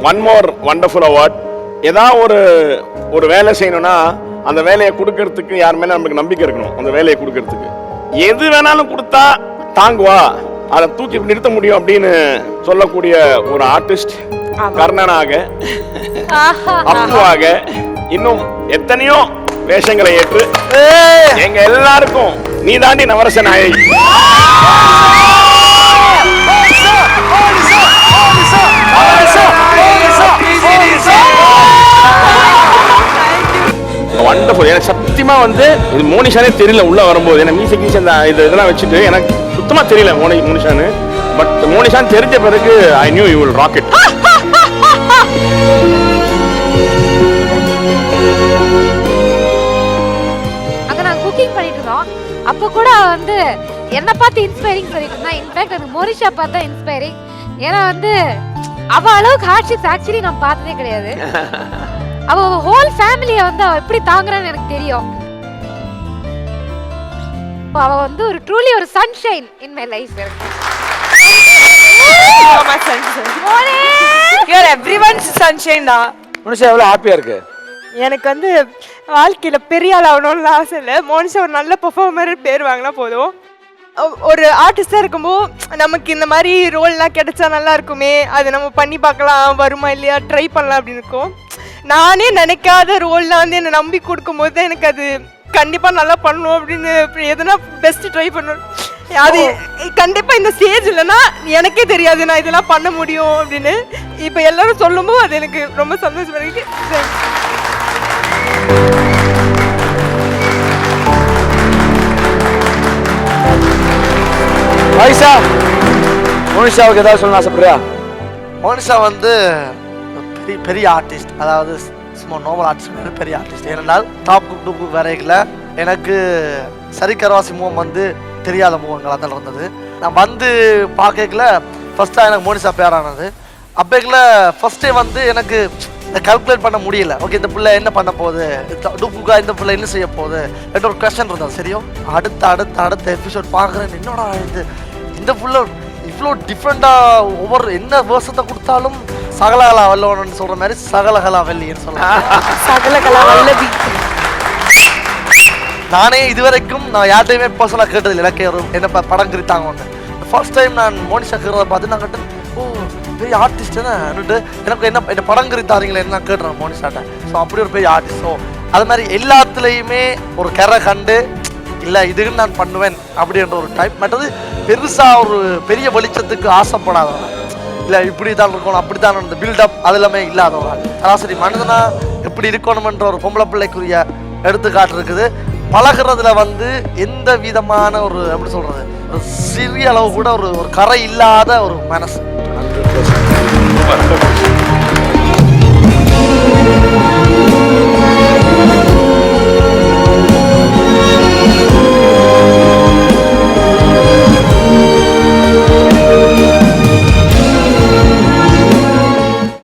One more wonderful award. ஏதாவது ஒரு வேலை செய்யணும்னா அந்த வேலையை கொடுக்கறதுக்கு யார் மேலே நமக்கு நம்பிக்கை இருக்கணும். அந்த வேலையை கொடுக்கறதுக்கு எது வேணாலும் கொடுத்தா தாங்குவா, அதை தூக்கி நிறுத்த முடியும் அப்படின்னு சொல்லக்கூடிய ஒரு ஆர்டிஸ்ட் கர்ணனாக, அப்புவாக, இன்னும் எத்தனையோ வேஷங்களை ஏற்று எங்க எல்லாருக்கும் நீ தாண்டி நவரச நாயகி. வண்டர்ஃபுல். எனக்கு சத்தியமா வந்து இது மோனிஷானே தெரியல உள்ள வரும்போது. எனக்கு மியூசிக் இதெல்லாம் வச்சுட்டு எனக்கு சுத்தமா தெரியல மோனிஷான்னு. பட் மோனிஷான் தெரிஞ்ச பிறகு I knew you will rock it. அங்க நான் குக்கிங் பண்ணிட்டு இருந்தோம். அப்ப கூட வந்து என்ன பார்த்து இன்ஸ்பைரிங் சொல்லிட்டு இருந்தா. இன்ஃபேக்ட் எனக்கு மோனிஷா பார்த்தா இன்ஸ்பைரிங். ஏன்னா வந்து அவ அளவுக்கு ஹார்ட்ஷிப்ஸ் ஆக்சுவலி நான் பார்த்ததே கிடையாது. அவ ஹோல் ஃபேமிலியை வந்து அவ எப்படி தாங்குறான்னு எனக்கு தெரியும். அவ வந்து ஒரு ட்ரூலி ஒரு sunshine in my life. Everyone's sunshine தான். மோனிஷா எவ்வளவு ஹாப்பியா இருக்கு. எனக்கு வந்து வாழ்க்கையில பெரிய ஆள் ஆகணும்னு ஆசை இல்லை. மோனிஷா ஒரு நல்ல பெர்ஃபார்மர் பேர் வாங்கினா போதும். ஒரு ஆர்டிஸ்டாக இருக்கும்போது நமக்கு இந்த மாதிரி ரோல்லாம் கிடைச்சா நல்லா இருக்குமே, அது நம்ம பண்ணி பார்க்கலாம், வருமா இல்லையா ட்ரை பண்ணலாம் அப்படின்னு இருக்கும். நானே நினைக்காத ரோல்லாம் வந்து என்னை நம்பி கொடுக்கும்போது தான் எனக்கு அது கண்டிப்பாக நல்லா பண்ணணும் அப்படின்னு எதுனா பெஸ்ட்டு ட்ரை பண்ணணும். அது கண்டிப்பாக இந்த ஸ்டேஜ் இல்லைன்னா எனக்கே தெரியாது நான் இதெல்லாம் பண்ண முடியும் அப்படின்னு. இப்போ எல்லாரும் சொல்லும்போது அது எனக்கு ரொம்ப சந்தோஷமா இருக்கு. ஐசா, மோனிஷாவுக்கு ஏதாவது சொல்லணும் ஆசைப்படுறியா? மோனிஷா வந்து பெரிய ஆர்டிஸ்ட், அதாவது சும்மா நார்மல் ஆர்டிஸ்ட் பெரிய ஆர்டிஸ்ட். ஏனென்றால் டாப் குக் வரையில் எனக்கு சரிகரவாசி முகம் வந்து தெரியாத முகங்களாக தான் இருந்தது. நான் வந்து பார்க்கல ஃபஸ்ட்டாக எனக்கு மோனிஷா பேரானது. அப்போக்கில் ஃபஸ்ட்டே வந்து எனக்கு கால்குலேட் பண்ண முடியல. ஓகே, இந்த பிள்ளை என்ன பண்ண போகுது, டுப்புக்கா இந்த பிள்ளை என்ன செய்ய போகுது என்ற ஒரு கொஸ்டின் இருந்தது. சரியோ, அடுத்த எபிசோட் பார்க்குறேன், என்னோட இந்த பிள்ளை இவ்வளோ டிஃப்ரெண்ட்டாக ஒவ்வொரு என்ன வேர்ஷத்தை கொடுத்தாலும் சகலகலா வல்லவன்னு சொல்கிற மாதிரி சகலகலா வல்லின்னு சொல்லலாம். சகலகலா வல்லவி. நானே இதுவரைக்கும் நான் யார்ட்டையுமே பர்சனலாக கேட்டதில்லை. எனக்கு என்ன படம் குறித்தாங்க ஒன்று. ஃபர்ஸ்ட் டைம் நான் மோனிஷா கேட்குறத பார்த்து நான் கேட்டேன், ஓ பெரிய ஆர்டிஸ்ட் தானேன்னுட்டு எனக்கு என்ன படம் குறித்தாரீங்களே என்ன கேட்டுறேன் மோனிஷாட்ட. ஸோ அப்படி ஒரு பெரிய ஆர்டிஸ்ட். ஸோ அது மாதிரி எல்லாத்துலேயுமே ஒரு கரை கண்டு இல்லை இதுன்னு நான் பண்ணுவேன் அப்படின்ற ஒரு டைப். மற்றது பெருசாக ஒரு பெரிய வெளிச்சத்துக்கு ஆசைப்படாதவங்க, இல்லை இப்படி தான் இருக்கணும் அப்படி தான் இந்த பில்டப் அது எல்லாமே இல்லாதவங்க. சராசரி மனிதனா எப்படி இருக்கணும்ன்ற ஒரு பொம்பளை பிள்ளைக்குரிய எடுத்துக்காட்டு இருக்குது. பழகிறதுல வந்து எந்த விதமான ஒரு எப்படி சொல்கிறது, ஒரு சிறிய அளவு கூட ஒரு கரை இல்லாத ஒரு மனசு.